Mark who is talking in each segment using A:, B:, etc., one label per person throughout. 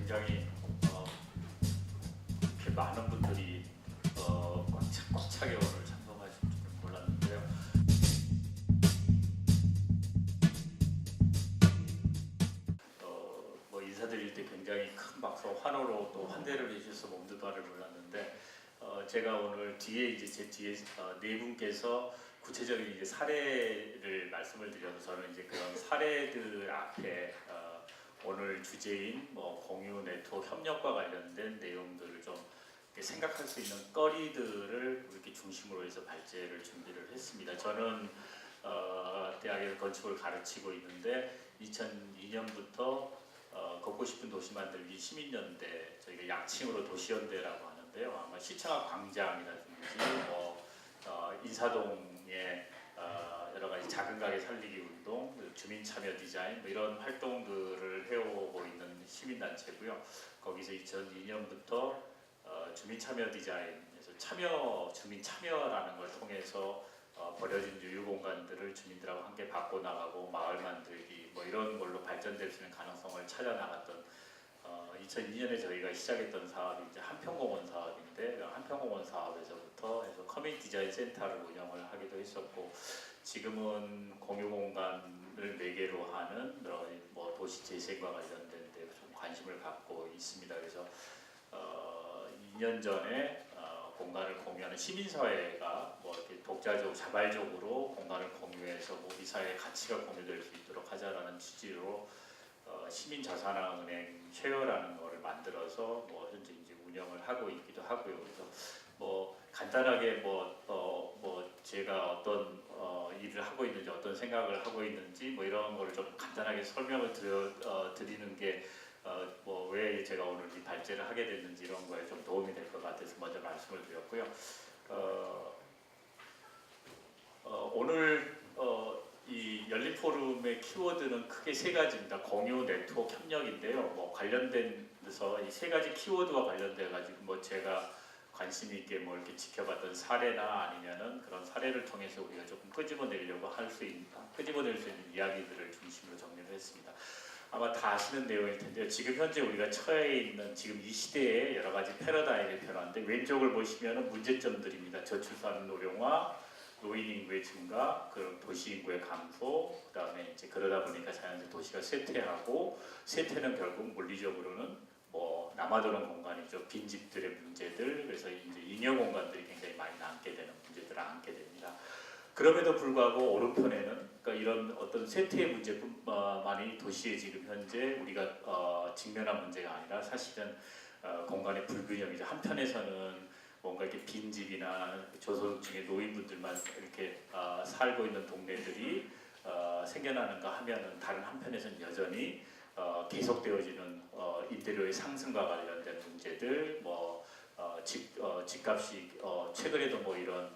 A: 굉장히 이렇게 많은 분들이 꽉 차게 오늘 참석하실 줄은 몰랐는데요. 뭐 인사드릴 때 굉장히 큰 박수, 환호로 또 환대를 해주셔서 몸도 바를 몰랐는데 제가 오늘 뒤에 이제 제 뒤에 네 분께서 구체적인 이제 사례를 말씀을 드려서 저는 이제 그런 사례들 앞에 오늘 주제인 뭐 공유 네트워크 협력과 관련된 내용들을 좀 생각할 수 있는 거리들을 이렇게 중심으로 해서 발제를 준비를 했습니다. 저는 대학에서 건축을 가르치고 있는데 2002년부터 걷고 싶은 도시 만들기 시민연대, 저희가 약칭으로 도시연대라고 하는데요. 아마 시청 앞 광장이라든지 인사동의 여러 가지 작은 가게 살리기 운동, 주민 참여 디자인 뭐 이런 활동들을 해오고 있는 시민단체고요. 거기서 2002년부터 주민 참여 디자인에서 주민 참여라는 걸 통해서 버려진 유휴 공간들을 주민들하고 함께 바꿔나가고 마을 만들기 뭐 이런 걸로 발전될 수 있는 가능성을 찾아 나갔던 2002년에 저희가 시작했던 사업이 이제 한평공원 사업인데, 한평공원 사업에서부터 해서 커뮤니티 디자인 센터를 운영을 하기도 했었고, 지금은 공유 공간을 매개로 하는 뭐 도시 재생과 관련된 데 좀 관심을 갖고 있습니다. 그래서 2년 전에 공간을 공유하는 시민사회가 뭐 이렇게 독자적, 자발적으로 공간을 공유해서 뭐 우리 사회의 가치가 공유될 수 있도록 하자라는 취지로 시민자산은행 쉐어라는 거를 만들어서 뭐 현재 이제 운영을 하고 있기도 하고요. 그래서 뭐 간단하게 제가 어떤 일을 하고 있는지, 어떤 생각을 하고 있는지 뭐 이런 거를 좀 간단하게 설명을 드리는 게 왜 제가 오늘 이 발제를 하게 됐는지 이런 거에 좀 도움이 될 것 같아서 먼저 말씀을 드렸고요. 오늘 이 열린 포럼의 키워드는 크게 세 가지입니다. 공유, 네트워크, 협력인데요. 뭐 관련돼서 이 세 가지 키워드와 관련돼 가지고 뭐 제가 관심 있게 뭐 이렇게 지켜봤던 사례나 아니면은 그런 사례를 통해서 우리가 조금 끄집어내려고 끄집어낼 수 있는 이야기들을 중심으로 정리를 했습니다. 아마 다 아시는 내용일 텐데요. 지금 현재 우리가 처해 있는 지금 이 시대의 여러 가지 패러다임의 변화인데, 왼쪽을 보시면은 문제점들입니다. 저출산 노령화, 노인 인구의 증가, 그런 도시 인구의 감소, 그다음에 이제 그러다 보니까 자연스레 도시가 쇠퇴하고, 쇠퇴는 결국 물리적으로는 뭐 남아도는 공간이죠. 빈집들의 문제들, 그래서 이제 잉여 공간들이 굉장히 많이 남게 되는 문제들을 안게 됩니다. 그럼에도 불구하고 오른편에는 그러니까 이런 어떤 쇠퇴의 문제뿐만이 도시에 지금 현재 우리가 직면한 문제가 아니라 사실은 공간의 불균형이죠. 한편에서는 뭔가 이렇게 빈집이나 저소득층의 노인분들만 이렇게 살고 있는 동네들이 생겨나는가 하면은, 다른 한편에서는 여전히 계속되어지는 임대료의 상승과 관련된 문제들, 집값이 최근에도 뭐 이런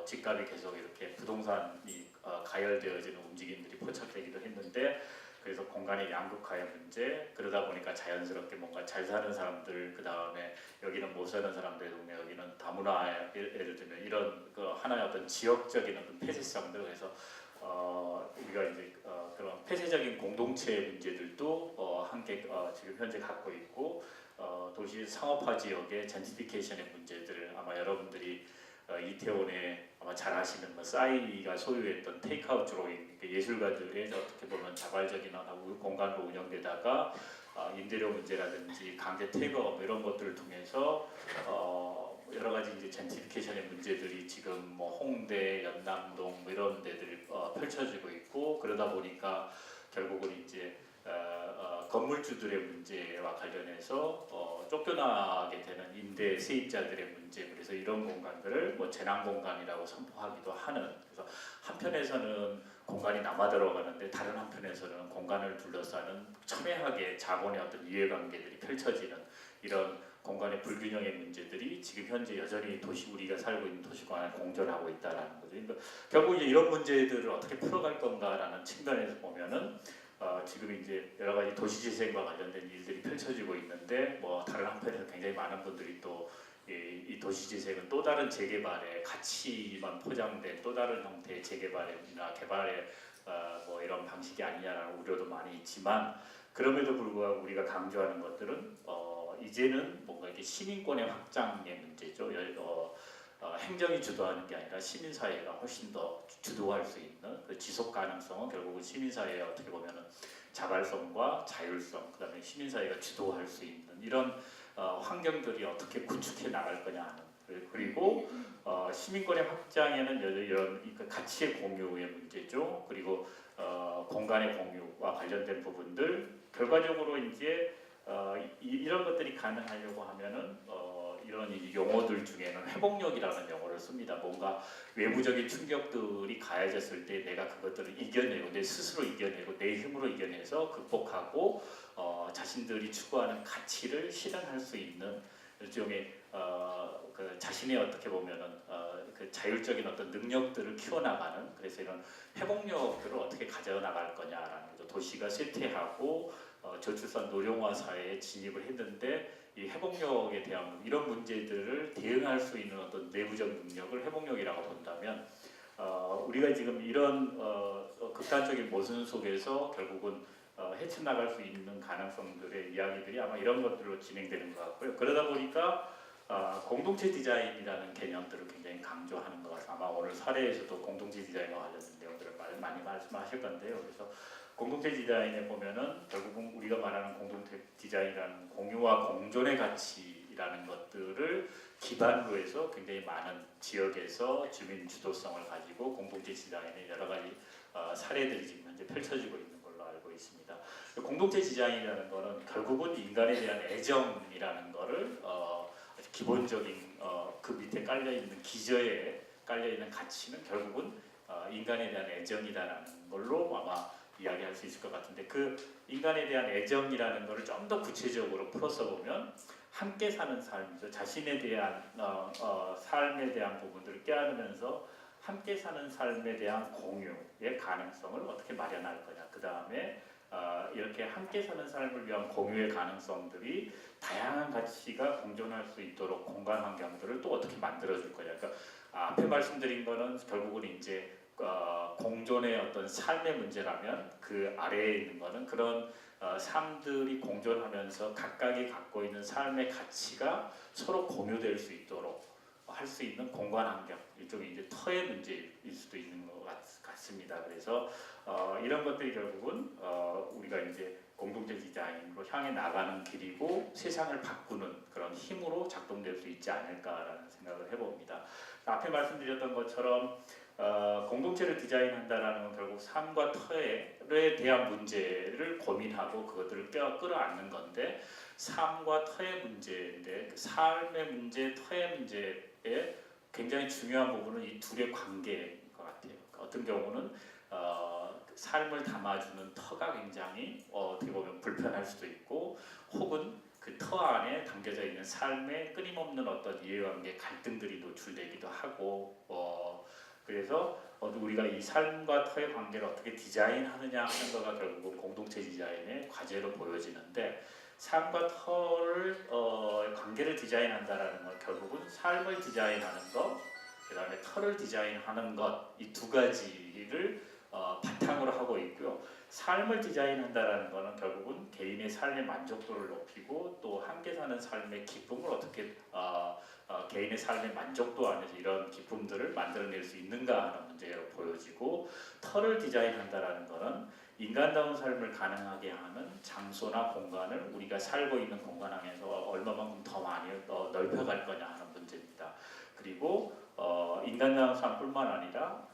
A: 집값이 계속 이렇게 부동산이 가열되어지는 움직임들이 포착되기도 했는데, 그래서 공간의 양극화의 문제, 그러다 보니까 자연스럽게 뭔가 잘 사는 사람들, 그 다음에 여기는 못 사는 사람들의 동네, 여기는 다문화, 예를 들면 이런 하나의 어떤 지역적인 어떤 폐쇄성들, 그래서 우리가 이제 그런 폐쇄적인 공동체의 문제들도 함께 지금 현재 갖고 있고, 도시 상업화 지역의 젠티피케이션의 문제들을 아마 여러분들이 이태원에 아마 잘 아시는 싸이가 소유했던 테이크아웃 드로잉, 예술가들의 어떻게 보면 자발적인 공간으로 운영되다가 임대료 문제라든지 강제 퇴거 이런 것들을 통해서 여러 가지 이제 젠티피케이션의 문제들이 지금 뭐 홍대, 연남동 뭐 이런 데들이 펼쳐지고 있고, 그러다 보니까 결국은 이제 건물주들의 문제와 관련해서 쫓겨나게 되는 임대 세입자들의 문제, 그래서 이런 공간들을 뭐 재난 공간이라고 선포하기도 하는, 그래서 한편에서는 공간이 남아 들어가는데 다른 한편에서는 공간을 둘러싸는 첨예하게 자본의 어떤 이해관계들이 펼쳐지는 이런 공간의 불균형의 문제들이 지금 현재 여전히 우리가 살고 있는 도시관에 공존하고 있다라는 거죠. 그러니까 결국 이제 이런 문제들을 어떻게 풀어갈 건가라는 측면에서 보면은 지금 이제 여러 가지 도시재생과 관련된 일들이 펼쳐지고 있는데, 뭐 다른 한편에서 굉장히 많은 분들이 또 이 도시재생은 또 다른 재개발의 가치만 포장된 또 다른 형태의 재개발이나 개발의 뭐 이런 방식이 아니냐라는 우려도 많이 있지만, 그럼에도 불구하고 우리가 강조하는 것들은 이제는 뭔가 이게 시민권의 확장의 문제죠. 행정이 주도하는 게 아니라 시민사회가 훨씬 더 주도할 수 있는 그 지속 가능성은 결국은 시민사회의 어떻게 보면은 자발성과 자율성, 그다음에 시민사회가 주도할 수 있는 이런 환경들이 어떻게 구축해 나갈 거냐 하는, 그리고 시민권의 확장에는 이런 그 가치의 공유의 문제죠. 그리고 공간의 공유와 관련된 부분들, 결과적으로 이제 이런 것들이 가능하려고 하면은 이런 용어들 중에는 회복력이라는 용어를 씁니다. 뭔가 외부적인 충격들이 가해졌을 때 내가 그것들을 이겨내고 내 스스로 이겨내고 내 힘으로 이겨내서 극복하고 자신들이 추구하는 가치를 실현할 수 있는 일종의 그 자신의 어떻게 보면은 그 자율적인 어떤 능력들을 키워나가는, 그래서 이런 회복력들을 어떻게 가져나갈 거냐라는 거죠. 도시가 쇠퇴하고 저출산 노령화 사회에 진입을 했는데 이 회복력에 대한 이런 문제들을 대응할 수 있는 어떤 내부적 능력을 회복력이라고 본다면 우리가 지금 이런 극단적인 모순 속에서 결국은 헤쳐나갈 수 있는 가능성들의 이야기들이 아마 이런 것들로 진행되는 것 같고요. 그러다 보니까 공동체 디자인이라는 개념들을 굉장히 강조하는 것 같아요. 아마 오늘 사례에서도 공동체 디자인과 관련된 내용들을 많이 말씀하실 건데요. 그래서 공동체 디자인에 보면은 결국은 우리가 말하는 공동체 디자인이라는 공유와 공존의 가치라는 것들을 기반으로 해서 굉장히 많은 지역에서 주민 주도성을 가지고 공동체 디자인의 여러 가지 사례들이 지금 현재 펼쳐지고 있는 걸로 알고 있습니다. 공동체 디자인이라는 것은 결국은 인간에 대한 애정이라는 것을 기본적인 그 밑에 깔려 있는 기저에 깔려 있는 가치는 결국은 인간에 대한 애정이다라는 걸로 아마 이야기할 수 있을 것 같은데, 그 인간에 대한 애정이라는 것을 좀 더 구체적으로 풀어서 보면 함께 사는 삶이죠. 자신에 대한 삶에 대한 부분들을 깨달으면서 함께 사는 삶에 대한 공유의 가능성을 어떻게 마련할 거냐. 그 다음에 이렇게 함께 사는 삶을 위한 공유의 가능성들이 다양한 가치가 공존할 수 있도록 공간 환경들을 또 어떻게 만들어줄 거냐. 그러니까 앞에 말씀드린 거는 결국은 이제 공존의 어떤 삶의 문제라면, 그 아래에 있는 거는 그런 삶들이 공존하면서 각각이 갖고 있는 삶의 가치가 서로 공유될 수 있도록 할 수 있는 공간 환경, 이쪽이 이제 터의 문제일 수도 있는 것 같습니다. 그래서 이런 것들이 결국은 우리가 이제 공동체 디자인으로 향해 나가는 길이고 세상을 바꾸는 그런 힘으로 작동될 수 있지 않을까라는 생각을 해봅니다. 앞에 말씀드렸던 것처럼 공동체를 디자인한다라는 건 결국 삶과 터에 대한 문제를 고민하고 그것들을 끌어안는 건데, 삶과 터의 문제인데 그 삶의 문제, 터의 문제에 굉장히 중요한 부분은 이 둘의 관계인 것 같아요. 어떤 경우는 삶을 담아주는 터가 굉장히 어떻게 보면 불편할 수도 있고, 혹은 그 터 안에 담겨져 있는 삶의 끊임없는 어떤 이해관계 갈등들이 노출되기도 하고, 그래서 우리가 이 삶과 터의 관계를 어떻게 디자인하느냐 하는 거가 결국은 공동체 디자인의 과제로 보여지는데, 삶과 터를 관계를 디자인한다라는 건 결국은 삶을 디자인하는 것, 그 다음에 터를 디자인하는 것, 이 두 가지를 바탕으로 하고 있고요. 삶을 디자인한다라는 것은 결국은 개인의 삶의 만족도를 높이고 또 함께 사는 삶의 기쁨을 어떻게 개인의 삶의 만족도 안에서 이런 기쁨들을 만들어낼 수 있는가 하는 문제로 보여지고, 터를 디자인한다라는 것은 인간다운 삶을 가능하게 하는 장소나 공간을 우리가 살고 있는 공간 안에서 얼마만큼 더 많이 넓혀갈 거냐 하는 문제입니다. 그리고 인간다운 삶뿐만 아니라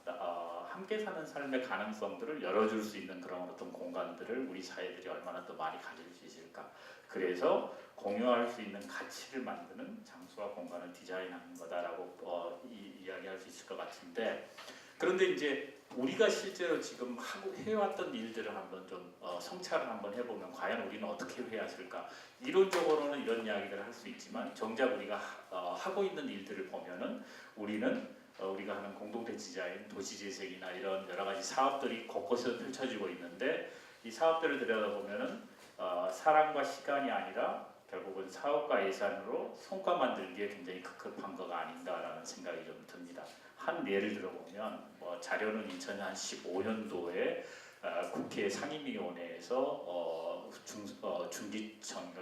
A: 함께 사는 삶의 가능성들을 열어줄 수 있는 그런 어떤 공간들을 우리 사회들이 얼마나 더 많이 가질 수 있을까. 그래서 공유할 수 있는 가치를 만드는 장소와 공간을 디자인하는 거다라고 이야기할 수 있을 것 같은데, 그런데 이제 우리가 실제로 지금 해왔던 일들을 한번 좀 성찰을 한번 해보면 과연 우리는 어떻게 해왔을까. 이론적으로는 이런 이야기를 할 수 있지만 정작 우리가 하고 있는 일들을 보면은 우리가 하는 공동체 디자인, 도시재생이나 이런 여러 가지 사업들이 곳곳에서 펼쳐지고 있는데, 이 사업들을 들여다보면은 사람과 시간이 아니라 결국은 사업과 예산으로 성과 만들기에 굉장히 급급한 거가 아닌가라는 생각이 좀 듭니다. 한 예를 들어보면 자료는 2015년도에 국회 상임위원회에서 중기청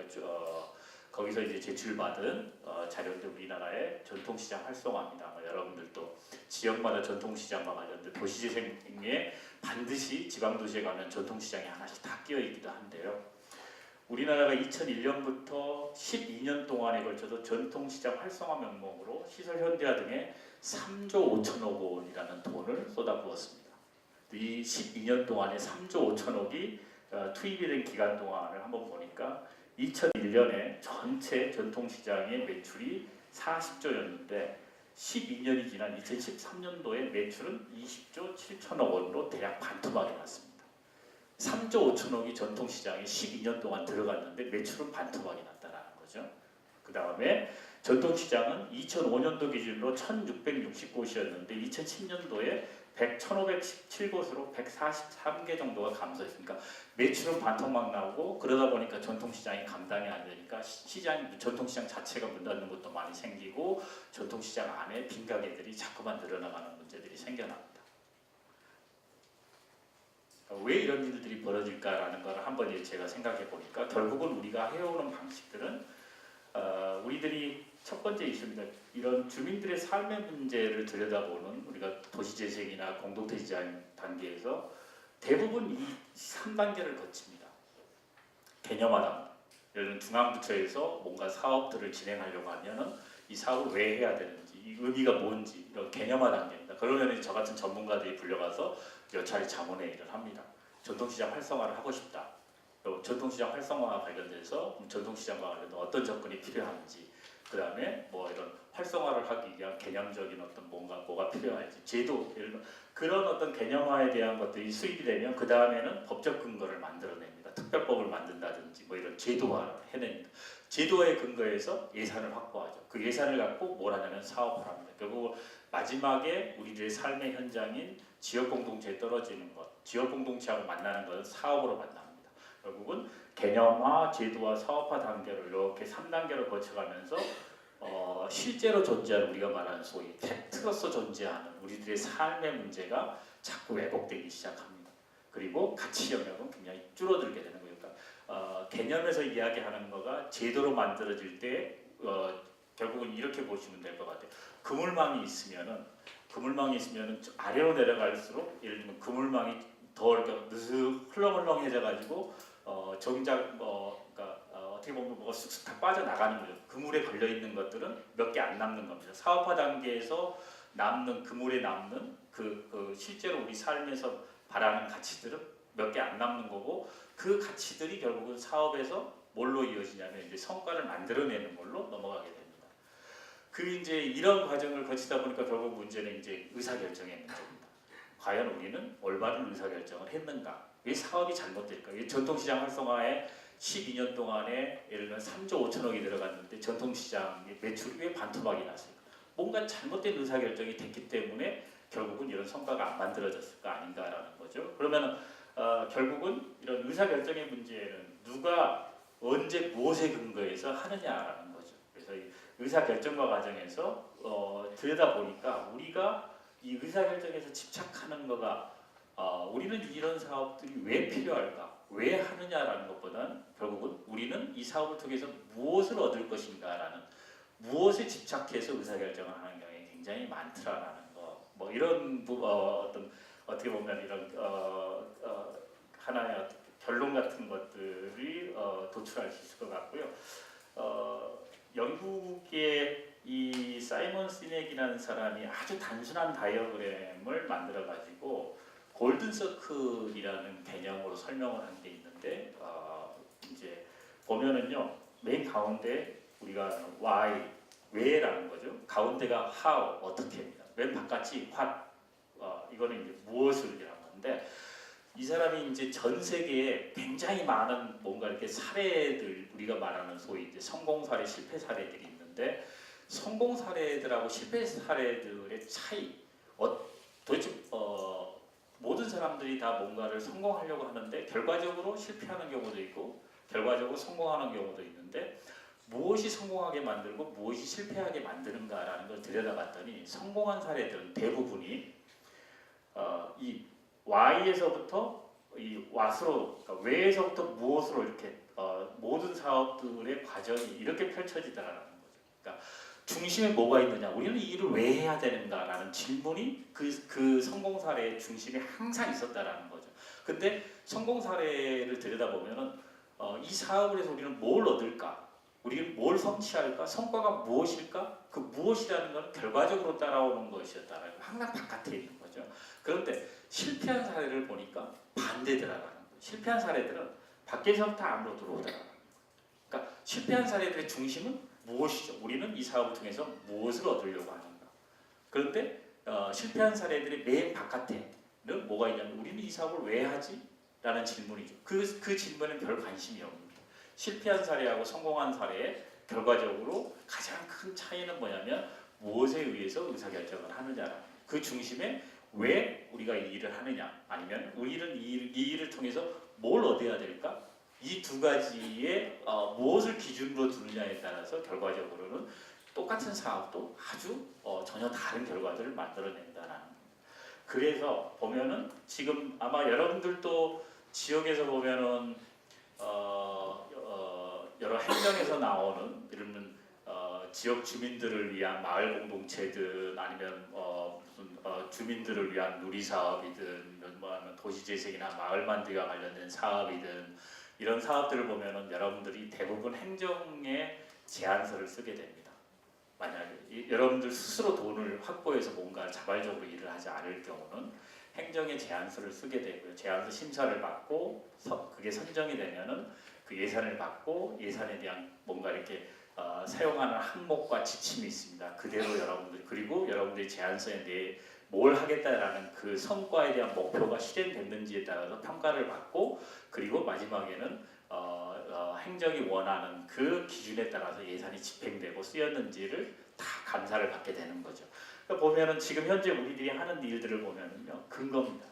A: 거기서 이제 제출받은 자료들 우리나라의 전통시장 활성화입니다. 여러분들도 지역마다 전통시장과 관련된 도시재생에 반드시 지방도시에 가면 전통시장이 하나씩 다 끼어 있기도 한데요. 우리나라가 2001년부터 12년 동안에 걸쳐서 전통시장 활성화 명목으로 시설 현대화 등에 3조 5천억 원이라는 돈을 쏟아부었습니다. 이 12년 동안에 3조 5천억이 투입이 된 기간 동안을 한번 보니까 2001년에 전체 전통시장의 매출이 40조였는데 12년이 지난 2013년도에 매출은 20조 7천억 원으로 대략 반토막이 났습니다. 3조 5천억이 전통시장에 12년 동안 들어갔는데 매출은 반토막이 났다는 거죠. 그 다음에 전통시장은 2005년도 기준으로 1660곳이었는데 2010년도에 1517곳으로 143개 정도가 감소했으니까 매출은 반토막 나오고 그러다 보니까 전통시장이 감당이 안 되니까 전통시장 자체가 문 닫는 것도 많이 생기고 전통시장 안에 빈 가게들이 자꾸만 늘어나가는 문제들이 생겨납니다. 왜 이런 일들이 벌어질까라는 걸 한번 제가 생각해 보니까 결국은 우리가 해오는 방식들은 우리들이 첫 번째 이슈입니다. 이런 주민들의 삶의 문제를 들여다보는 우리가 도시재생이나 공동체 디자인 단계에서 대부분 이 3단계를 거칩니다. 개념화답니다. 예를 들면 중앙부처에서 뭔가 사업들을 진행하려고 하면은 이 사업을 왜 해야 되는지, 이 의미가 뭔지 이런 개념화 단계입니다. 그러면 저 같은 전문가들이 불려가서 몇 차례 자문회의를 합니다. 전통시장 활성화를 하고 싶다. 또 전통시장 활성화와 관련돼서 전통시장과 관련된 어떤 접근이 필요한지, 그 다음에 뭐 이런 활성화를 하기 위한 개념적인 어떤 뭐가 필요한지, 제도, 예를 들면 그런 어떤 개념화에 대한 것들이 수립이 되면 그 다음에는 법적 근거를 만들어냅니다. 특별법을 만든다든지 뭐 이런 제도화를 해냅니다. 제도의 근거에서 예산을 확보하죠. 그 예산을 갖고 뭘 하냐면 사업을 합니다. 결국 마지막에 우리들의 삶의 현장인 지역 공동체에 떨어지는 것, 지역 공동체하고 만나는 것은 사업으로 만납니다. 결국은 개념화, 제도화, 사업화 단계를 이렇게 3단계로 거쳐가면서 실제로 존재하는 우리가 말하는 소위 팩트로서 존재하는 우리들의 삶의 문제가 자꾸 왜곡되기 시작합니다. 그리고 가치 영역은 굉장히 줄어들게 되는 거예요. 그러니까 개념에서 이야기하는 거가 제도로 만들어질 때 결국은 이렇게 보시면 될 것 같아요. 그물망이 있으면은 아래로 내려갈수록 예를 들면 그물망이 더 이렇게 느슥 흘렁흘렁해져 가지고 정작 그러니까 어떻게 보면 뭐가 쑥쑥 다 빠져나가는 거죠. 그물에 걸려 있는 것들은 몇 개 안 남는 겁니다. 사업화 단계에서 남는 그물에 남는 그 실제로 우리 삶에서 바라는 가치들은 몇 개 안 남는 거고 그 가치들이 결국은 사업에서 뭘로 이어지냐면 이제 성과를 만들어내는 걸로 넘어가게 됩니다. 이제 이런 과정을 거치다 보니까 결국 문제는 이제 의사결정의 문제입니다. 과연 우리는 올바른 의사결정을 했는가? 왜 사업이 잘못될까? 왜 전통시장 활성화에 12년 동안에 예를 들면 3조 5천억이 들어갔는데 전통시장의 매출이 왜 반토막이 났을까? 뭔가 잘못된 의사결정이 됐기 때문에 결국은 이런 성과가 안 만들어졌을 거 아닌가라는 거죠. 그러면 결국은 이런 의사결정의 문제는 누가 언제 무엇에 근거해서 하느냐라는 거죠. 그래서 이 의사결정과 과정에서 들여다보니까 우리가 이 의사결정에서 집착하는 거가 우리는 이런 사업들이 왜 필요할까? 왜 하느냐라는 것보다는 결국은 우리는 이 사업을 통해서 무엇을 얻을 것인가라는 무엇에 집착해서 의사결정을 하는 경향이 굉장히 많더라라는 거. 뭐 이런 어떤 어떻게 보면 이런 하나의 결론 같은 것들이 도출할 수 있을 것 같고요. 영국의 이 사이먼 시넥이라는 사람이 아주 단순한 다이어그램을 만들어 가지고 골든 서클이라는 개념으로 설명을 한 게 있는데 이제 보면은요 맨 가운데 우리가 why 왜라는 거죠. 가운데가 how 어떻게입니다. 맨 바깥이 what 이거는 이제 무엇을이라는 건데 이 사람이 이제 전 세계에 굉장히 많은 뭔가 이렇게 사례들 우리가 말하는 소위 이제 성공 사례, 실패 사례들이 있는데 성공 사례들하고 실패 사례들의 차이 도대체 모든 사람들이 다 뭔가를 성공하려고 하는데 결과적으로 실패하는 경우도 있고 결과적으로 성공하는 경우도 있는데 무엇이 성공하게 만들고 무엇이 실패하게 만드는가라는 걸 들여다봤더니 성공한 사례들은 대부분이 이 Y에서부터 이 왓으로 그러니까 왜에서부터 무엇으로 이렇게 모든 사업들의 과정이 이렇게 펼쳐지더라는 거죠. 그러니까 중심에 뭐가 있느냐, 우리는 이 일을 왜 해야 되는가라는 질문이 그 성공 사례의 중심에 항상 있었다라는 거죠. 근데 성공 사례를 들여다보면은 이 사업을 해서 우리는 뭘 얻을까? 우리는 뭘 성취할까? 성과가 무엇일까? 그 무엇이라는 건 결과적으로 따라오는 것이었다라는 거. 항상 바깥에 있는 거죠. 그런데 실패한 사례를 보니까 반대더라라는 거예요. 실패한 사례들은 밖에서부터 안으로 들어오더라라는 거예요. 그러니까 실패한 사례들의 중심은 무엇이죠? 우리는 이 사업을 통해서 무엇을 얻으려고 하는가? 그런데 실패한 사례들의 맨 바깥에는 뭐가 있냐면 우리는 이 사업을 왜 하지? 라는 질문이죠. 그 질문에는 별 관심이 없습니다. 실패한 사례하고 성공한 사례의 결과적으로 가장 큰 차이는 뭐냐면 무엇에 의해서 의사결정을 하느냐라는 그 중심에 왜 우리가 이 일을 하느냐 아니면 우리는 이 일을 통해서 뭘 얻어야 될까? 이 두 가지의 무엇을 기준으로 두느냐에 따라서 결과적으로는 똑같은 사업도 아주 전혀 다른 결과들을 만들어낸다는. 그래서 보면은 지금 아마 여러분들도 지역에서 보면은 여러 행정에서 나오는 이런 지역 주민들을 위한 마을 공동체든 아니면 무슨 주민들을 위한 누리 사업이든 뭐 도시 재생이나 마을 만들기와 관련된 사업이든 이런 사업들을 보면은 여러분들이 대부분 행정의 제안서를 쓰게 됩니다. 만약에 여러분들 스스로 돈을 확보해서 뭔가 자발적으로 일을 하지 않을 경우는 행정의 제안서를 쓰게 되고요. 제안서 심사를 받고 그게 선정이 되면은 그 예산을 받고 예산에 대한 뭔가 이렇게 사용하는 항목과 지침이 있습니다. 그대로 여러분들 그리고 여러분들의 제안서에 대해 뭘 하겠다라는 그 성과에 대한 목표가 실현됐는지에 따라서 평가를 받고 그리고 마지막에는 행정이 원하는 그 기준에 따라서 예산이 집행되고 쓰였는지를 다 감사를 받게 되는 거죠. 그러니까 보면은 지금 현재 우리들이 하는 일들을 보면은요 근거입니다.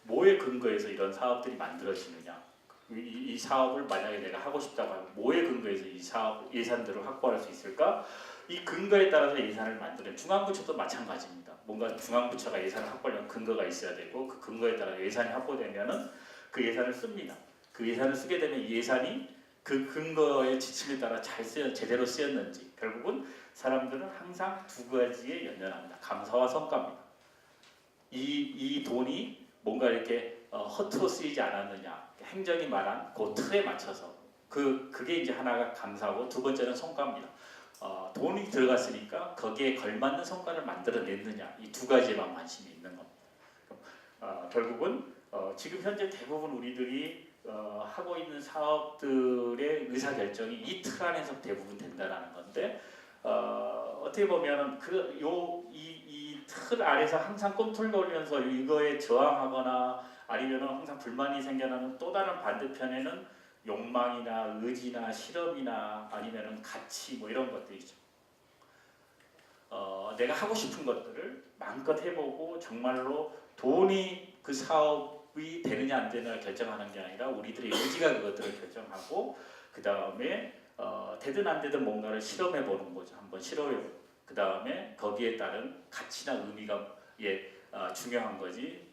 A: 뭐에 근거해서 이런 사업들이 만들어지느냐? 이 사업을 만약에 내가 하고 싶다고 하면 뭐에 근거해서 이 사업 예산들을 확보할 수 있을까? 이 근거에 따라서 예산을 만드는 중앙부처도 마찬가지입니다. 뭔가 중앙부처가 예산을 확보하려면 근거가 있어야 되고 그 근거에 따라 예산이 확보되면은 그 예산을 씁니다. 그 예산을 쓰게 되면 이 예산이 그 근거의 지침에 따라 제대로 쓰였는지 결국은 사람들은 항상 두 가지에 연연합니다. 감사와 성과입니다. 이 돈이 뭔가 이렇게 허투루 쓰이지 않았느냐 행정이 말한 그 틀에 맞춰서 그게 이제 하나가 감사고 두 번째는 성과입니다. 돈이 들어갔으니까 거기에 걸맞는 성과를 만들어냈느냐 이 두 가지에만 관심이 있는 겁니다. 결국은 지금 현재 대부분 우리들이 하고 있는 사업들의 의사결정이 이 틀 안에서 대부분 된다는 건데 어떻게 보면은 이 틀 안에서 항상 꿈틀거리면서 이거에 저항하거나 아니면은 항상 불만이 생겨나는 또 다른 반대편에는 욕망이나 의지나 실험이나 아니면은 가치 뭐 이런 것들이죠. 내가 하고 싶은 것들을 마음껏 해보고 정말로 돈이 그 사업이 되느냐 안 되느냐 결정하는 게 아니라 우리들의 의지가 그것들을 결정하고 그 다음에 되든 안 되든 뭔가를 실험해 보는 거죠. 한번 실험해보고 그 다음에 거기에 따른 가치나 의미가 중요한 거지.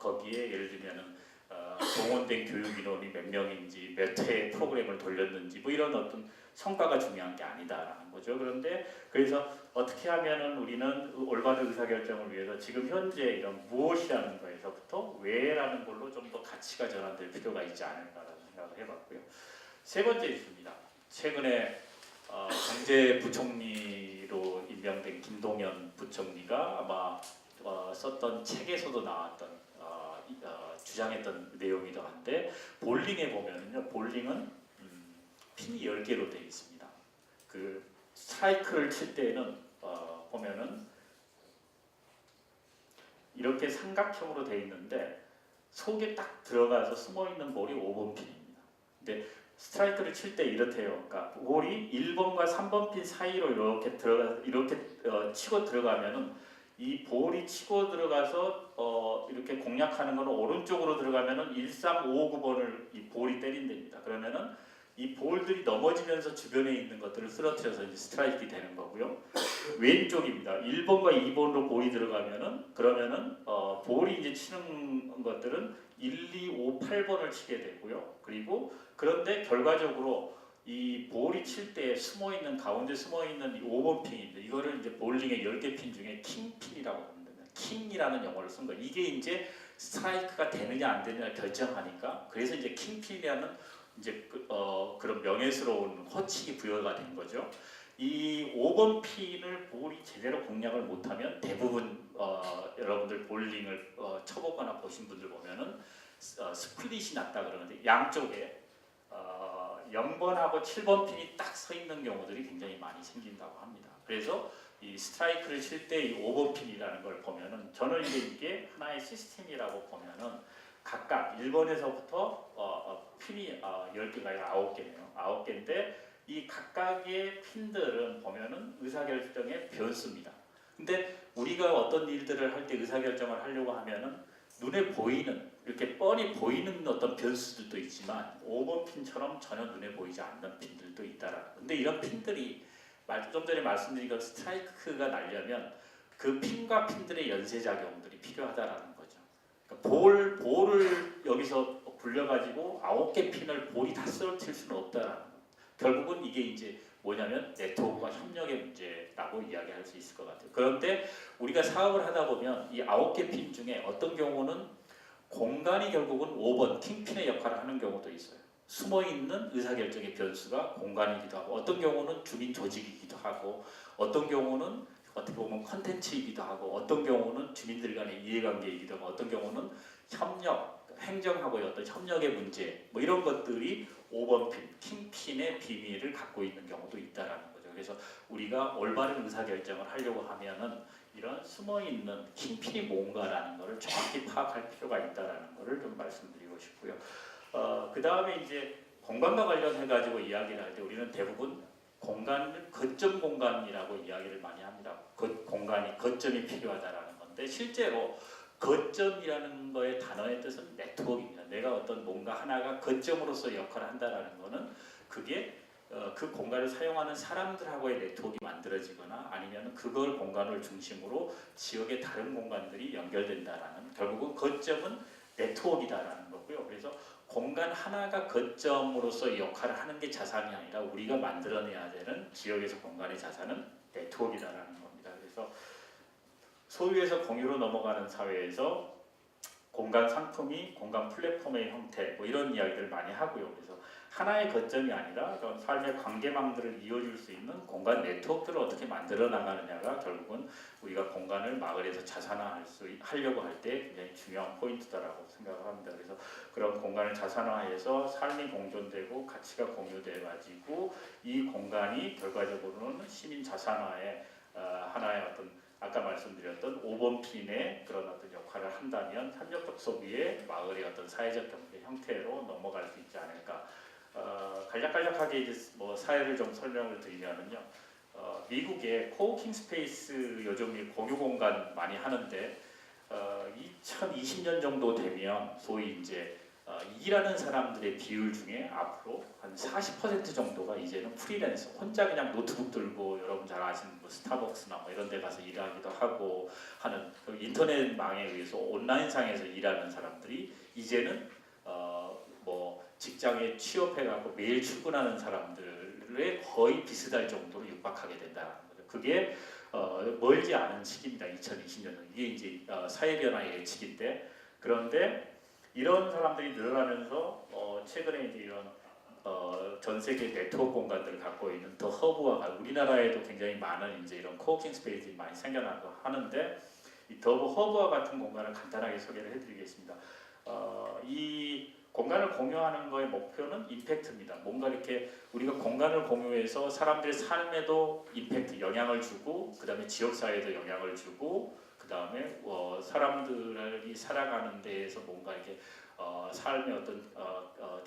A: 거기에 예를 들면은 동원된 교육 인원이 몇 명인지 몇 회 프로그램을 돌렸는지 뭐 이런 어떤 성과가 중요한 게 아니다라는 거죠. 그런데 그래서 어떻게 하면은 우리는 올바른 의사결정을 위해서 지금 현재 이런 무엇이라는 거에서부터 왜라는 걸로 좀 더 가치가 전환될 필요가 있지 않을까라는 생각을 해봤고요. 세 번째 있습니다. 최근에 경제부총리로 임명된 김동연 부총리가 아마 썼던 책에서도 나왔던 주장했던 내용이기도 한데 볼링에 보면은요 볼링은 핀이 10개로 되어 있습니다. 그 스트라이크를 칠 때는 보면은 이렇게 삼각형으로 되어 있는데 속에 딱 들어가서 숨어 있는 볼이 5번 핀입니다. 근데 스트라이크를 칠 때 이렇대요. 그러니까 볼이 1번과 3번 핀 사이로 이렇게 치고 들어가면은 이 볼이 치고 들어가서 이렇게 공략하는 거는 오른쪽으로 들어가면은 1, 3, 5, 9번을 이 볼이 때린답니다. 그러면은 이 볼들이 넘어지면서 주변에 있는 것들을 쓰러뜨려서 이제 스트라이크가 되는 거고요. 왼쪽입니다. 1번과 2번으로 볼이 들어가면은 그러면은 볼이 이제 치는 것들은 1, 2, 5, 8번을 치게 되고요. 그리고 그런데 결과적으로 이 볼이 칠 때 숨어있는 가운데 숨어있는 이 5번 핀인데 이거를 이제 볼링의 10개 핀 중에 킹핀이라고 합니다. 킹이라는 용어를 쓴 거예요. 이게 이제 스트라이크가 되느냐 안 되느냐 결정하니까 그래서 이제 킹핀이라는 이제 그런 명예스러운 호칭이 부여가 된 거죠. 이 5번 핀을 볼이 제대로 공략을 못하면 대부분 여러분들 볼링을 쳐보거나 보신 분들 보면은 스플릿이 났다 그러는데 양쪽에 0번하고 7번 핀이 딱 서 있는 경우들이 굉장히 많이 생긴다고 합니다. 그래서 이 스트라이크를 칠 때 이 5번 핀이라는 걸 보면은 저는 이제 이게 하나의 시스템이라고 보면은 각각 1번에서부터 핀이 10개가 아니라 9개네요. 9개인데 이 각각의 핀들은 보면은 의사결정의 변수입니다. 근데 우리가 어떤 일들을 할 때 의사결정을 하려고 하면은 눈에 보이는 이렇게 뻔히 보이는 어떤 변수들도 있지만 5번 핀처럼 전혀 눈에 보이지 않는 핀들도 있다라는. 근데 이런 핀들이 좀 전에 말씀드린 그 스트라이크가 나려면 그 핀과 핀들의 연쇄작용들이 필요하다라는 거죠. 그러니까 볼을 여기서 굴려가지고 9개 핀을 볼이 다 쓰러뜨릴 수는 없다라는 거예요. 결국은 이게 이제 뭐냐면 네트워크와 협력의 문제라고 이야기할 수 있을 것 같아요. 그런데 우리가 사업을 하다 보면 이 9개 핀 중에 어떤 경우는 공간이 결국은 5번 킹핀의 역할을 하는 경우도 있어요. 숨어있는 의사결정의 변수가 공간이기도 하고 어떤 경우는 주민 조직이기도 하고 어떤 경우는 어떻게 보면 컨텐츠이기도 하고 어떤 경우는 주민들 간의 이해관계이기도 하고 어떤 경우는 협력, 행정하고의 어떤 협력의 문제 뭐 이런 것들이 5번 핀, 킹핀의 비밀을 갖고 있는 경우도 있다라는 거죠. 그래서 우리가 올바른 의사결정을 하려고 하면은 이런 숨어있는 킹핀이 뭔가라는 것을 정확히 파악할 필요가 있다라는 것을 좀 말씀드리고 싶고요. 그 다음에 이제 공간과 관련해가지고 이야기를 할 때 우리는 대부분 공간을 거점 공간이라고 이야기를 많이 합니다. 공간이 거점이 필요하다라는 건데 실제로 거점이라는 거의 단어의 뜻은 네트워크입니다. 내가 어떤 뭔가 하나가 거점으로서 역할을 한다라는 거는 그게 그 공간을 사용하는 사람들하고의 네트워크가 만들어지거나 아니면 그걸 공간을 중심으로 지역의 다른 공간들이 연결된다라는 결국은 거점은 네트워크이다라는 거고요. 그래서 공간 하나가 거점으로서 역할을 하는 게 자산이 아니라 우리가 만들어내야 되는 지역에서 공간의 자산은 네트워크이다라는 겁니다. 그래서 소유에서 공유로 넘어가는 사회에서 공간 상품이 공간 플랫폼의 형태 뭐 이런 이야기를 많이 하고요. 그래서 하나의 거점이 아니라 그런 삶의 관계망들을 이어줄 수 있는 공간 네트워크를 어떻게 만들어 나가느냐가 결국은 우리가 공간을 마을에서 자산화하려고 할 때 굉장히 중요한 포인트다라고 생각을 합니다. 그래서 그런 공간을 자산화해서 삶이 공존되고 가치가 공유돼 가지고 이 공간이 결과적으로는 시민 자산화의 하나의 어떤 아까 말씀드렸던 5번 핀의 그런 어떤 역할을 한다면 협력적 소비의 마을의 어떤 사회적 경제 형태로 넘어갈 수 있지 않을까. 간략간략하게 이제 뭐 사례를 좀 설명을 드리면은요. 미국의 코워킹 스페이스 요즘 공유 공간 많이 하는데 2020년 정도 되면 소위 이제 일하는 사람들의 비율 중에 앞으로 한 40% 정도가 이제는 프리랜서 혼자 그냥 노트북 들고 여러분 잘 아시는 뭐 스타벅스나 뭐 이런 데 가서 일하기도 하고 하는 그 인터넷망에 의해서 온라인상에서 일하는 사람들이 이제는 뭐 직장에 취업해갖고 매일 출근하는 사람들의 거의 비슷할 정도로 육박하게 된다는 거죠. 그게 멀지 않은 시기입니다. 2020년은 이게 이제 사회 변화의 예측인데 그런데 이런 사람들이 늘어나면서 최근에 이제 이런 전 세계 네트워크 공간들을 갖고 있는 더 허브와 우리나라에도 굉장히 많은 이제 이런 코워킹 스페이스들이 많이 생겨나고 하는데 이 더 허브와 같은 공간을 간단하게 소개를 해드리겠습니다. 이 공간을 공유하는 거의 목표는 임팩트입니다. 뭔가 이렇게 우리가 공간을 공유해서 사람들의 삶에도 임팩트, 영향을 주고 그 다음에 지역사회에도 영향을 주고 그 다음에 사람들이 살아가는 데에서 뭔가 이렇게 삶의 어떤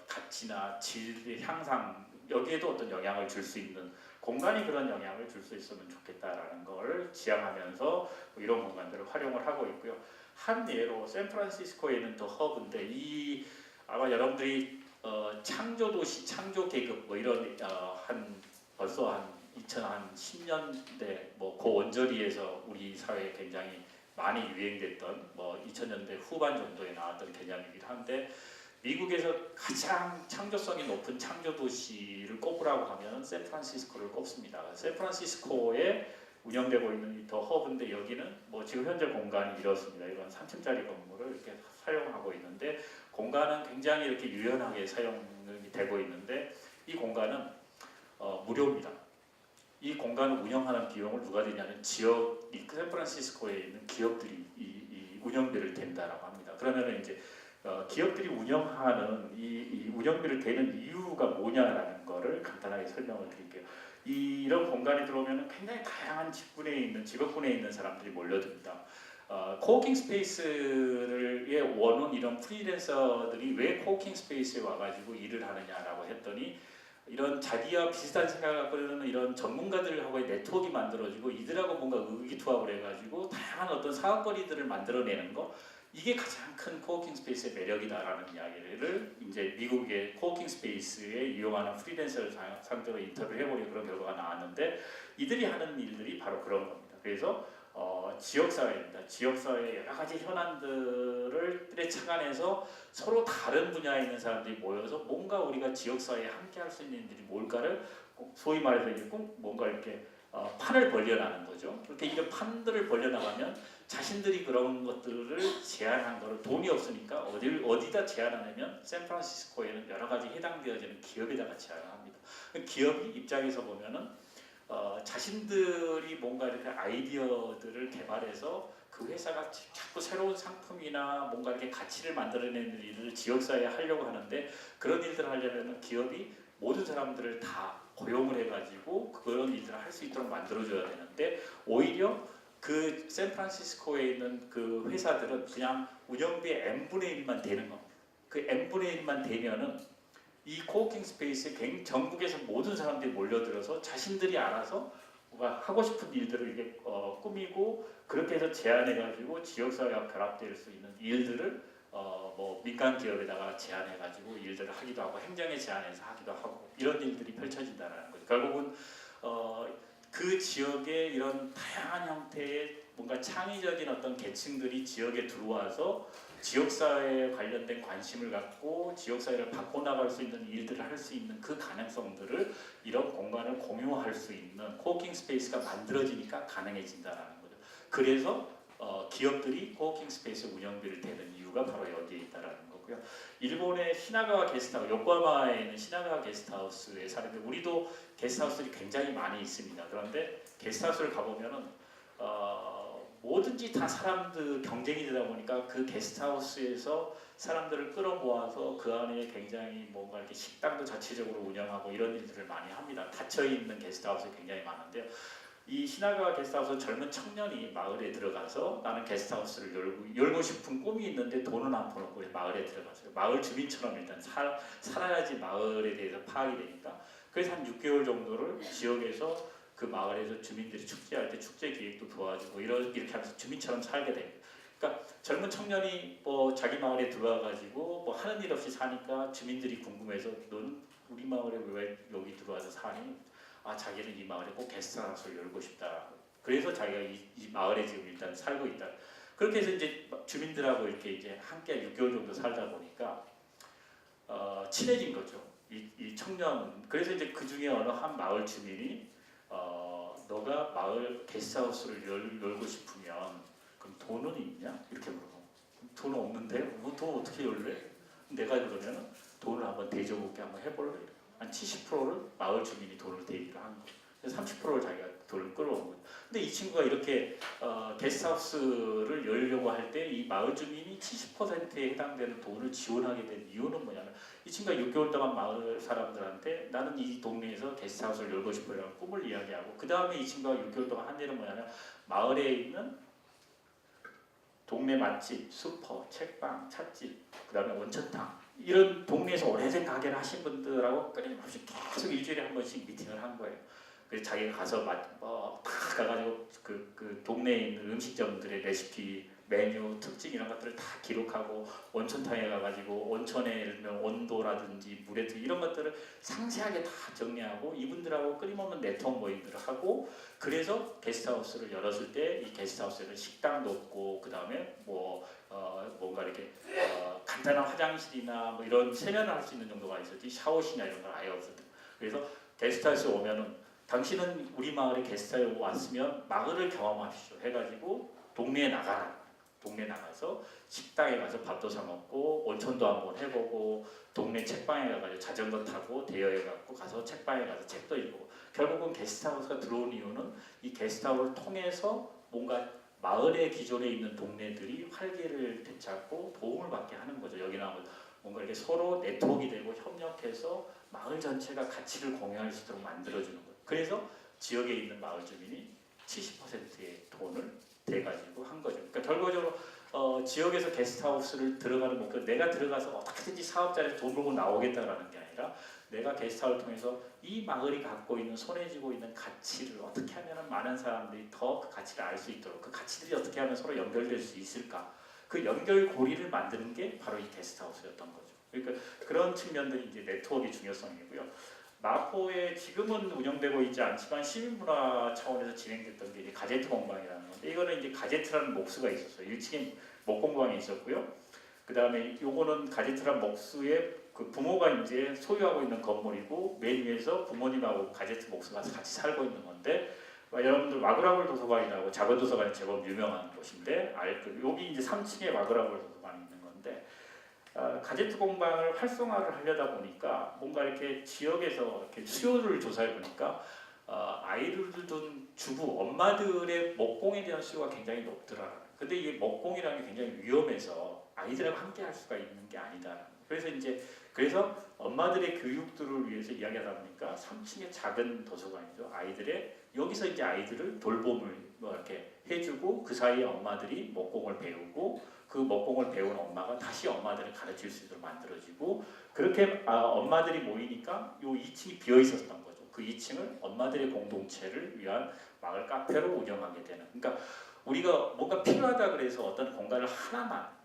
A: 가치나 질의 향상 여기에도 어떤 영향을 줄 수 있는 공간이 그런 영향을 줄 수 있으면 좋겠다라는 걸 지향하면서 이런 공간들을 활용을 하고 있고요. 한 예로 샌프란시스코에 있는 더 허브인데 이 아마 여러분들이 창조도시, 창조계급 뭐 이런 벌써 한 2010년대 뭐 그 원저리에서 우리 사회에 굉장히 많이 유행됐던 뭐 2000년대 후반 정도에 나왔던 개념이긴 한데 미국에서 가장 창조성이 높은 창조 도시를 꼽으라고 하면 샌프란시스코를 꼽습니다. 샌프란시스코에 운영되고 있는 더 허브인데 여기는 뭐 지금 현재 공간이 이렇습니다. 이런 3층짜리 건물을 이렇게 사용하고 있는데 공간은 굉장히 이렇게 유연하게 사용이 되고 있는데 이 공간은 무료입니다. 이 공간을 운영하는 비용을 누가 되냐면 지역, 이 샌프란시스코에 있는 기업들이 이 운영비를 댄다라고 합니다. 그러면 이제 기업들이 운영하는 이 운영비를 대는 이유가 뭐냐라는 거를 간단하게 설명을 드릴게요. 이런 공간에 들어오면 굉장히 다양한 직업군에 있는 사람들이 몰려듭니다. 코워킹 스페이스의 원은 이런 프리랜서들이 왜 코워킹 스페이스에 와가지고 일을 하느냐라고 했더니 이런 자기와 비슷한 생각을 갖고 있는 이런 전문가들하고의 네트워크가 만들어지고 이들하고 뭔가 의기투합을 해가지고 다양한 어떤 사업거리들을 만들어내는 거 이게 가장 큰 코워킹 스페이스의 매력이다라는 이야기를 이제 미국의 코워킹 스페이스에 이용하는 프리랜서를 상대로 인터뷰를 해보니 그런 결과가 나왔는데 이들이 하는 일들이 바로 그런 겁니다. 그래서 지역사회입니다. 지역사회의 여러 가지 현안들을 착안해서 서로 다른 분야에 있는 사람들이 모여서 뭔가 우리가 지역사회에 함께 할 수 있는 일들이 뭘까를 소위 말해서 이제 꼭 뭔가 이렇게 판을 벌려나가는 거죠. 그렇게 이런 판들을 벌려나가면 자신들이 그런 것들을 제안한 거를 돈이 없으니까 어디다 제안하냐면 샌프란시스코에는 여러 가지 해당되어지는 기업에다가 제안을 합니다. 기업이 입장에서 보면은 자신들이 뭔가 이렇게 아이디어들을 개발해서 그 회사가 자꾸 새로운 상품이나 뭔가 이렇게 가치를 만들어내는 일을 지역사회에 하려고 하는데 그런 일들을 하려면 기업이 모든 사람들을 다 고용을 해가지고 그런 일들을 할 수 있도록 만들어줘야 되는데 오히려 그 샌프란시스코에 있는 그 회사들은 그냥 운영비의 n분의 1만 되는 겁니다. 그 n분의 1만 되면은 이 코워킹 스페이스에 전국에서 모든 사람들이 몰려들어서 자신들이 알아서 뭔가 하고 싶은 일들을 이렇게 꾸미고 그렇게 해서 제안해가지고 지역사회와 결합될 수 있는 일들을 뭐 민간 기업에다가 제안해가지고 일들을 하기도 하고 행정에 제안해서 하기도 하고 이런 일들이 펼쳐진다는 거죠. 결국은 그 지역의 이런 다양한 형태의 뭔가 창의적인 어떤 계층들이 지역에 들어와서 지역사회에 관련된 관심을 갖고 지역사회를 바꿔나갈 수 있는 일들을 할 수 있는 그 가능성들을 이런 공간을 공유할 수 있는 코워킹 스페이스가 만들어지니까 가능해진다는 거죠. 그래서 기업들이 코워킹 스페이스 운영비를 대는 이유가 바로 여기에 있다는 거고요. 일본의 시나가와 게스트하우스, 요코하마에 있는 시나가와 게스트하우스에 사는데 우리도 게스트하우스들이 굉장히 많이 있습니다. 그런데 게스트하우스를 가보면은 뭐든지 다 사람들 경쟁이 되다 보니까 그 게스트하우스에서 사람들을 끌어모아서 그 안에 굉장히 뭔가 이렇게 식당도 자체적으로 운영하고 이런 일들을 많이 합니다. 닫혀 있는 게스트하우스 굉장히 많은데요. 이 시나가와 게스트하우스 젊은 청년이 마을에 들어가서 나는 게스트하우스를 열고 싶은 꿈이 있는데 돈은 안 퍼놓고 마을에 들어갔어요. 마을 주민처럼 일단 살아야지 마을에 대해서 파악이 되니까 그래서 한 6개월 정도를 지역에서 그 마을에서 주민들이 축제할 때 축제 기획도 도와주고 이렇게 하면서 주민처럼 살게 됩니다. 그러니까 젊은 청년이 뭐 자기 마을에 들어와가지고 뭐 하는 일 없이 사니까 주민들이 궁금해서 너는 우리 마을에 왜 여기 들어와서 사니? 아 자기는 이 마을에 꼭 게스트하우스를 열고 싶다. 그래서 자기가 이 마을에 지금 일단 살고 있다. 그렇게 해서 이제 주민들하고 이렇게 이제 함께 6개월 정도 살다 보니까 친해진 거죠. 이 청년. 그래서 이제 그 중에 어느 한 마을 주민이 너가 마을 게스트하우스를 열고 싶으면 그럼 돈은 있냐? 이렇게 물어보고 돈은 없는데? 뭐 돈 어떻게 열래? 내가 그러면 돈을 한번 대줘볼게 한번 해볼래? 한 70%를 마을 주민이 돈을 대기를 한 거예요. 그래서 30%를 자기가 돈을 끌어온 거예요. 근데 이 친구가 이렇게 게스트하우스를 열려고 할 때 이 마을 주민이 70%에 해당되는 돈을 지원하게 된 이유는 뭐냐면 이 친구가 6개월 동안 마을 사람들한테 나는 이 동네에서 게스트하우스를 열고 싶어라는 꿈을 이야기하고 그 다음에 이 친구가 6개월 동안 한 일은 뭐냐면 마을에 있는 동네 맛집, 슈퍼, 책방, 찻집, 그 다음에 온천탕 이런 동네에서 오래된 가게를 하신 분들하고 끊임없이 계속 일주일에 한 번씩 미팅을 한 거예요. 그래서 자기가 가서 다 가가지고 그 동네에 있는 음식점들의 레시피 메뉴, 특징 이런 것들을 다 기록하고 온천탕에 가가지고 온천의 예를 들면 온도라든지 물의 특 이런 것들을 상세하게 다 정리하고 이분들하고 끊임없는 네트워크 모임들을 하고 그래서 게스트하우스를 열었을 때 이 게스트하우스에는 식당도 없고 그 다음에 뭔가 이렇게 간단한 화장실이나 뭐 이런 세면을 할 수 있는 정도가 있었지 샤워실이나 이런 건 아예 없었던. 그래서 게스트하우스 오면은 당신은 우리 마을에 게스트하우스 왔으면 마을을 경험하십시오 해가지고 동네에 나가라. 동네 나가서 식당에 가서 밥도 사 먹고 온천도 한번 해보고 동네 책방에 가서 자전거 타고 대여해 갖고 가서 책방에 가서 책도 읽고 결국은 게스트하우스가 들어온 이유는 이 게스트하우스를 통해서 뭔가 마을의 기존에 있는 동네들이 활기를 되찾고 도움을 받게 하는 거죠. 여기는 뭔가 이렇게 서로 네트워크가 되고 협력해서 마을 전체가 가치를 공유할 수 있도록 만들어주는 거예요. 그래서 지역에 있는 마을 주민이 70%의 돈을 대가지고 한 거죠. 그러니까 결과적으로 지역에서 게스트하우스를 들어가는 목표, 내가 들어가서 어떻게든지 사업자에서 돈 벌고 나오겠다라는 게 아니라 내가 게스트하우스를 통해서 이 마을이 갖고 있는 손에 쥐고 있는 가치를 어떻게 하면 많은 사람들이 더 그 가치를 알 수 있도록 그 가치들이 어떻게 하면 서로 연결될 수 있을까 그 연결고리를 만드는 게 바로 이 게스트하우스였던 거죠. 그러니까 그런 측면들이 이제 네트워크의 중요성이고요. 마포에 지금은 운영되고 있지 않지만 시민문화 차원에서 진행됐던 게 이제 가제트 공방이라는 건데 이거는 이제 가제트라는 목수가 있었어요. 1층에 목공방이 있었고요. 그 다음에 요거는 가제트라는 목수의 그 부모가 이제 소유하고 있는 건물이고 맨 위에서 부모님하고 가제트 목수가 같이 살고 있는 건데 여러분들 와그라블 도서관이라고 작은 도서관이 제법 유명한 곳인데 여기 이제 3층에 와그라블 도서관이 있는 건데 가제트 공방을 활성화를 하려다 보니까 뭔가 이렇게 지역에서 이렇게 수요를 조사해 보니까 아이를 둔 주부 엄마들의 먹공에 대한 수요가 굉장히 높더라. 근데 이게 먹공이라는 게 굉장히 위험해서 아이들하고 함께 할 수가 있는 게 아니다. 그래서 엄마들의 교육들을 위해서 이야기하다 보니까 3층의 작은 도서관이죠. 여기서 이제 아이들을 돌봄을 이렇게 해주고 그 사이에 엄마들이 먹공을 배우고 그 먹공을 배운 엄마가 다시 엄마들을 가르칠 수 있도록 만들어지고 그렇게 엄마들이 모이니까 요 2층이 비어 있었던 거죠. 그 2층을 엄마들의 공동체를 위한 마을 카페로 운영하게 되는. 그러니까 우리가 뭔가 필요하다 그래서 어떤 공간을 하나만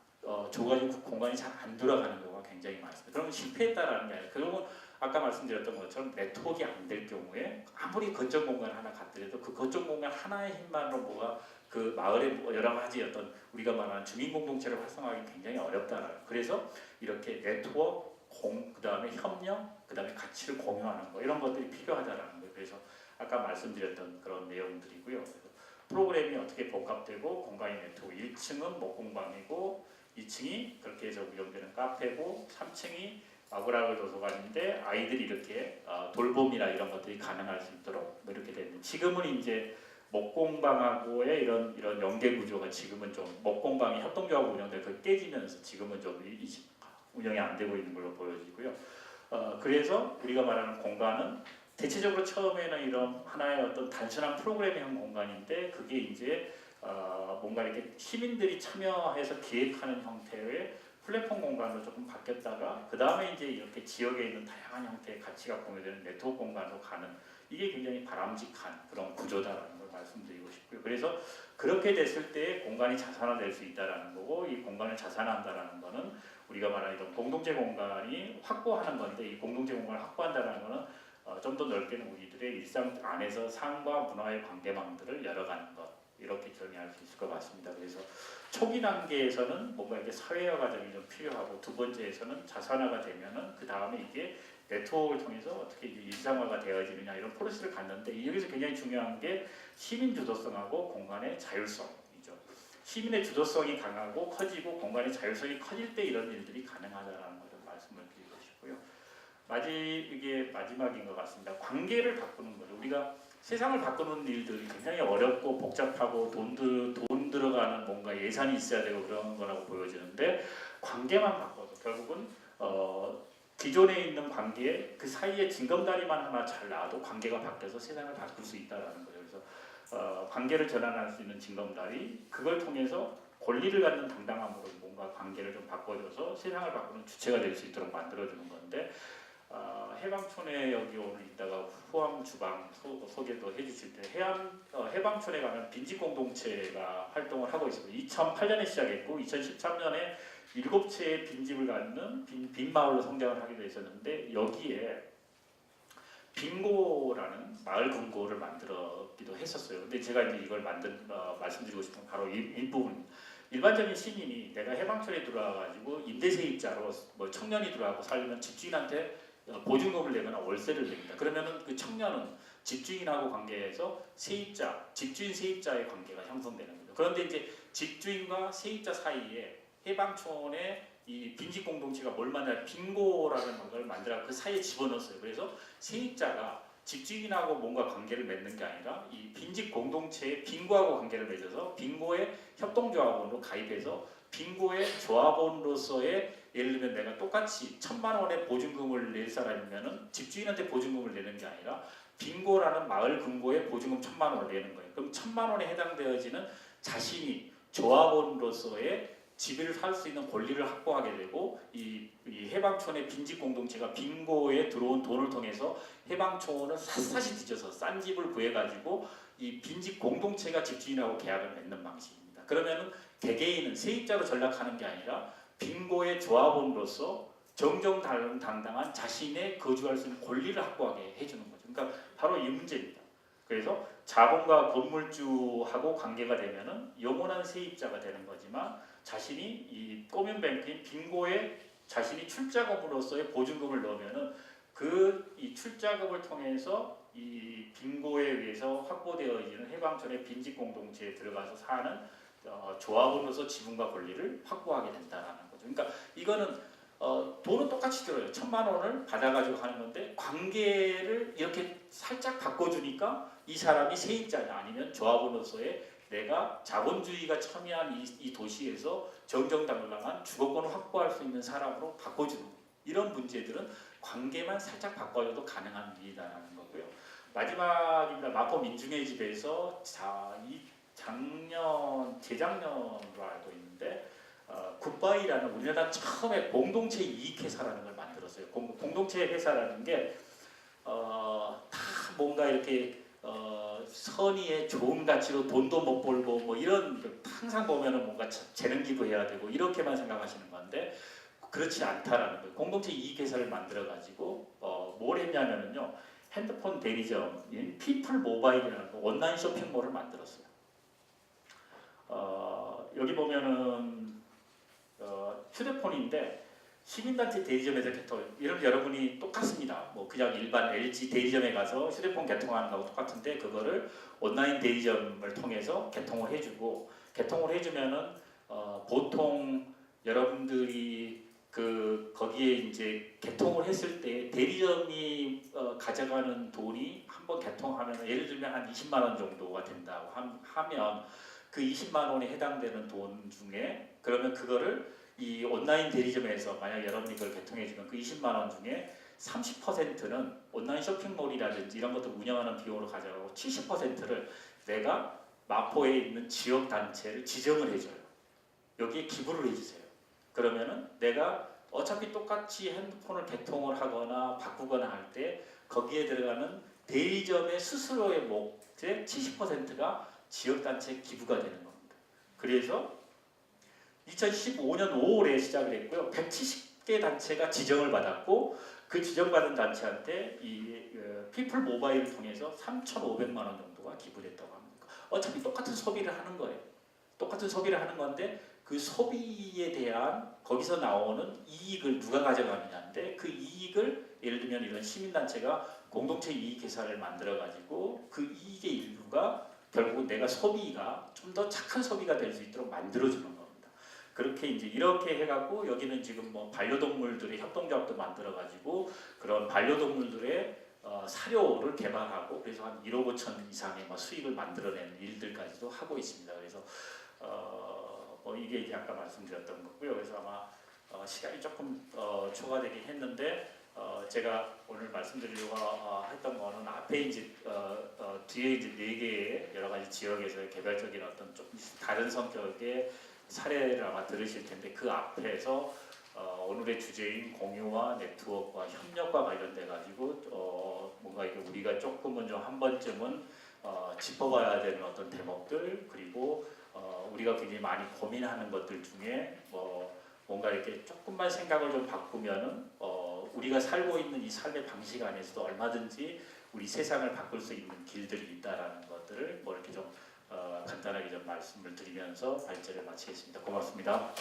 A: 줘가지고 그 공간이 잘 안 돌아가는 경우가 굉장히 많습니다. 그러면 실패했다라는 게 아니라 그러면 아까 말씀드렸던 것처럼 네트워크가 안 될 경우에 아무리 거점 공간 하나 갖더라도 그 거점 공간 하나의 힘만으로 뭐가 그 마을의 여러 가지 어떤 우리가 말하는 주민 공동체를 활성화하기 굉장히 어렵다는. 그래서 이렇게 네트워크, 그다음에 협력, 그다음에 가치를 공유하는 거 이런 것들이 필요하다라는 거예요. 그래서 아까 말씀드렸던 그런 내용들이고요. 그래서 프로그램이 어떻게 복합되고 공간이 네트워크 1층은 목공방이고 2층이 그렇게 해서 운영되는 카페고 3층이 마구라글 도서관인데 아이들이 이렇게 돌봄이나 이런 것들이 가능할 수 있도록 이렇게 되는. 지금은 이제 목공방하고의 이런 연계 구조가 지금은 좀 목공방이 협동조합으로 운영돼 그 깨지면서 지금은 좀 운영이 안 되고 있는 걸로 보여지고요. 그래서 우리가 말하는 공간은 대체적으로 처음에는 이런 하나의 어떤 단순한 프로그래밍 공간인데 그게 이제 뭔가 이렇게 시민들이 참여해서 기획하는 형태의 플랫폼 공간으로 조금 바뀌었다가 그 다음에 이제 이렇게 지역에 있는 다양한 형태의 가치가 공유되는 네트워크 공간으로 가는 이게 굉장히 바람직한 그런 구조다라는 걸 말씀드리고 싶고요. 그래서 그렇게 됐을 때 공간이 자산화될 수 있다라는 거고 이 공간을 자산화한다라는 거는 우리가 말하는 이런 공동체 공간이 확보하는 건데 이 공동체 공간을 확보한다라는 거는 좀 더 넓게는 우리들의 일상 안에서 삶과 문화의 관계망들을 열어가는 것 이렇게 정의할 수 있을 것 같습니다. 그래서 초기 단계에서는 뭔가 이게 사회화 과정이 좀 필요하고 두 번째에서는 자산화가 되면은 그 다음에 이게 네트워크를 통해서 어떻게 이제 일상화가 되어지느냐 이런 프로세스를 갖는데 여기서 굉장히 중요한 게 시민 주도성하고 공간의 자율성이죠. 시민의 주도성이 강하고 커지고 공간의 자율성이 커질 때 이런 일들이 가능하다는 것을 말씀을 드리고 싶고요. 이게 마지막인 것 같습니다. 관계를 바꾸는 거죠. 우리가 세상을 바꾸는 일들이 굉장히 어렵고 복잡하고 돈 들어가는 뭔가 예산이 있어야 되고 그런 거라고 보여지는데 관계만 바꿔도 결국은 기존에 있는 관계에 그 사이에 징검다리만 하나 잘 놔도 관계가 바뀌어서 세상을 바꿀 수 있다는 거예요. 그래서 관계를 전환할 수 있는 징검다리 그걸 통해서 권리를 갖는 당당함으로 뭔가 관계를 좀 바꿔줘서 세상을 바꾸는 주체가 될 수 있도록 만들어주는 건데 해방촌에 여기 오늘 있다가 후암 주방 소개도 해주실 때 해방촌에 가면 빈집 공동체가 활동을 하고 있습니다. 2008년에 시작했고 2013년에 7채의 빈집을 갖는 빈마을로 성장을 하기도 했었는데 여기에 빙고라는 마을 금고를 만들었기도 했었어요. 근데 제가 이제 이걸 말씀드리고 싶은 바로 이 부분. 일반적인 시민이 내가 해방촌에 들어와가지고 임대세입자로 뭐 청년이 들어와서 살려면 집주인한테 보증금을 내거나 월세를 냅니다. 그러면은 그 청년은 집주인하고 관계해서 집주인 세입자의 관계가 형성되는 거죠. 그런데 이제 집주인과 세입자 사이에 해방촌의 이 빈집 공동체가 뭘 만드냐, 빙고라는 걸 만들어 그 사이에 집어넣었어요. 그래서 세입자가 집주인하고 뭔가 관계를 맺는 게 아니라 이 빈집 공동체의 빙고하고 관계를 맺어서 빙고의 협동조합원으로 가입해서 빙고의 조합원으로서의, 예를 들면 내가 똑같이 1,000만 원의 보증금을 낼 사람이면은 집주인한테 보증금을 내는 게 아니라 빙고라는 마을 금고에 보증금 1,000만 원을 내는 거예요. 그럼 1,000만 원에 해당되어지는 자신이 조합원으로서의 집을 살 수 있는 권리를 확보하게 되고 이 해방촌의 빈집 공동체가 빙고에 들어온 돈을 통해서 해방촌을 샅샅이 뒤져서 싼 집을 구해가지고 이 빈집 공동체가 집주인하고 계약을 맺는 방식입니다. 그러면은 개개인은 세입자로 전락하는 게 아니라 빙고의 조합원으로서 정정당당한 자신의 거주할 수 있는 권리를 확보하게 해주는 거죠. 그러니까 바로 이 문제입니다. 그래서 자본과 건물주하고 관계가 되면은 영원한 세입자가 되는 거지만 자신이 이 꼬면뱅크인 빙고에 자신이 출자금으로서의 보증금을 넣으면은 그 이 출자금을 통해서 이 빙고에 의해서 확보되어지는 해방촌의 빈집 공동체에 들어가서 사는 조합원으로서 지분과 권리를 확보하게 된다라는 거죠. 그러니까 이거는 돈은 똑같이 들어요. 1,000만 원을 받아가지고 하는 건데 관계를 이렇게 살짝 바꿔주니까 이 사람이 세입자냐 아니면 조합원으로서의 내가 자본주의가 첨예한 이 도시에서 정정당당한 주거권을 확보할 수 있는 사람으로 바꿔주는 거예요. 이런 문제들은 관계만 살짝 바꿔줘도 가능한 일이라는 거고요. 마지막입니다. 마포 민중의 집에서 재작년으로 알고 있는데 굿바이라는 우리나라 처음에 공동체 이익회사라는 걸 만들었어요. 공동체 회사라는 게 다 뭔가 이렇게 선의의 좋은 가치로 돈도 못 벌고 뭐 이런, 항상 보면은 뭔가 재능 기부해야 되고 이렇게만 생각하시는 건데 그렇지 않다라는 거예요. 공동체 이익회사를 만들어 가지고 뭘 했냐면은요, 핸드폰 대리점인 피플 모바일이라는 온라인 쇼핑몰을 만들었어요. 여기 보면은 휴대폰인데 시민단체 대리점에서 개통, 이런 여러분이 똑같습니다. 뭐 그냥 일반 LG 대리점에 가서 휴대폰 개통하는 거하고 똑같은데 그거를 온라인 대리점을 통해서 개통을 해주고, 개통을 해주면은 보통 여러분들이 거기에 이제 개통을 했을 때 대리점이 가져가는 돈이 한번 개통하면 예를 들면 한 20만 원 정도가 된다고 하면 그 20만 원에 해당되는 돈 중에, 그러면 그거를 이 온라인 대리점에서 만약 여러분이 그걸 개통해주면 그 20만 원 중에 30%는 온라인 쇼핑몰이라든지 이런 것들 운영하는 비용으로 가져가고 70%를 내가 마포에 있는 지역 단체를 지정을 해줘요. 여기에 기부를 해주세요. 그러면은 내가 어차피 똑같이 핸드폰을 개통을 하거나 바꾸거나 할 때 거기에 들어가는 대리점의 스스로의 몫의 70%가 지역단체 기부가 되는 겁니다. 그래서 2015년 5월에 시작을 했고요. 170개 단체가 지정을 받았고 그 지정받은 단체한테 이 피플 모바일을 통해서 3,500만 원 정도가 기부됐다고 합니다. 어차피 똑같은 소비를 하는 거예요. 똑같은 소비를 하는 건데 그 소비에 대한 거기서 나오는 이익을 누가 가져가느냐인데, 그 이익을 예를 들면 이런 시민단체가 공동체 이익회사를 만들어가지고 그 이익의 일부가 결국은 내가 소비가 좀 더 착한 소비가 될 수 있도록 만들어주는 겁니다. 그렇게 이제 이렇게 해갖고 여기는 지금 뭐 반려동물들의 협동조합도 만들어가지고 그런 반려동물들의 사료를 개발하고 그래서 한 1억 5천 이상의 뭐 수익을 만들어내는 일들까지도 하고 있습니다. 그래서 뭐 이게 이제 아까 말씀드렸던 거고요. 그래서 아마 시간이 조금 초과되긴 했는데 제가 오늘 말씀드리려고 했던 거는 앞에 이제 뒤에 이제 4개의 여러 가지 지역에서의 개별적인 어떤 좀 다른 성격의 사례를 아마 들으실 텐데 그 앞에서 오늘의 주제인 공유와 네트워크와 협력과 관련돼 가지고 뭔가 이게 우리가 조금은 좀 한 번쯤은 짚어봐야 되는 어떤 대목들, 그리고 우리가 굉장히 많이 고민하는 것들 중에 뭔가 이렇게 조금만 생각을 좀 바꾸면은 우리가 살고 있는 이 삶의 방식 안에서도 얼마든지 우리 세상을 바꿀 수 있는 길들이 있다라는 것들을 뭐 이렇게 좀 간단하게 좀 말씀을 드리면서 발제를 마치겠습니다. 고맙습니다.